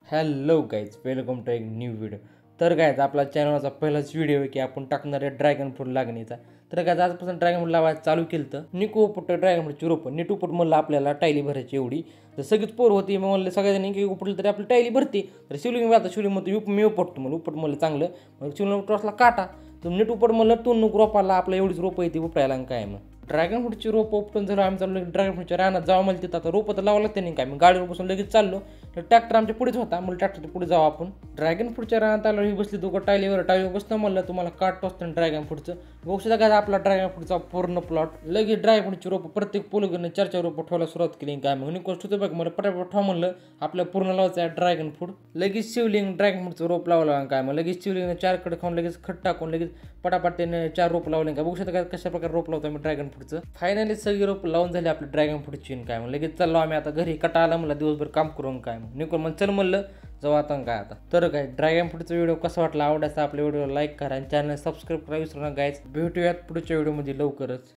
Hello guys, welcome to एक new video. तर guys, आपला चॅनलचा पहिलाच व्हिडिओ आहे की आपण टाकणार आहे ड्रॅगन फ्रूट लागणीचा. तर गायज, आजपासून ड्रॅगन फ्रूट लावायला चालू केलं. तर निको उपट ड्रॅगन फ्रूटची रोपं नीट उपट म्हणलं आपल्याला टायली भरायची एवढी. तर सगळीच पोर होती, मग म्हणलं सगळ्यांनी की उपटलं तरी आपली टायली भरते. तर शिवलिंग आता शिवलिंग म्हणतो मी उपटतो, म्हणलं उपट म्हणलं चांगलं. मग शिवलिंग टॉसला काटा, तर नीट उपट म्हणलं तू नको रोपाला, आपलं एवढीच रोपं येते उपटायला काय. मग ड्रॅगन फ्रूटची रोपं उपटून जर आम्ही चाललो ड्रॅगन फ्रूटच्या रानात जावं मला तिथं. आता रोपं तर लावं लागते नाही काय. मी गाडीवर बसून लगेच चाललो, तर ट्रॅक्टर आमच्या पुढेच होता. मला ट्रॅक्टरच्या पुढे जावं आपण. ड्रॅगन फ्रूटच्या रानात आलो, ही बसली दोघं टायलीवर बसतं. म्हणलं तुम्हाला काट टोचतं ड्रॅगन फ्रूटचं. औषधा काय आपला ड्रॅगन फ्रूटचा पूर्ण प्लॉट. लगेच ड्रॅगन फ्रूटची रोपं प्रत्येक पोलगरने 4-4 रोपं ठेवायला सुरुवात केली काय. मग निकोस्ट होतं बघ, मला पटापट ठेवा म्हणलं आपल्या पूर्ण लावायचं आहे ड्रॅगन फ्रूट. लगेच शिवलिंग ड्रॅगन फ्रूटचं रोप लावलं काय. मग लगेच शिवलिंगने 4 कडे खाऊन लगेच खट टाकून लगेच पटापट त्याने 4 रोप लावले काय. बघू शकता काय कशा प्रकारे रोप लावतो आम्ही ड्रॅगन फ्रूटचं. फायनली सगळी रोप लावून झाली आपली ड्रॅगन फ्रूटची काय. मग लगेच चाललो आम्ही आता घरी. कटा आला मला दिवसभर काम करून काय. मग निकोल मग चल म्हणलं जाऊ आता काय. आता तर काय ड्रॅगन फ्रूटचा व्हिडिओ कसा वाटला, आवडायचा आपल्या व्हिडिओला लाईक करा आणि चॅनल सबस्क्राईब करा विसरू नका गायज. भेटूयात पुढच्या व्हिडिओमध्ये लवकरच.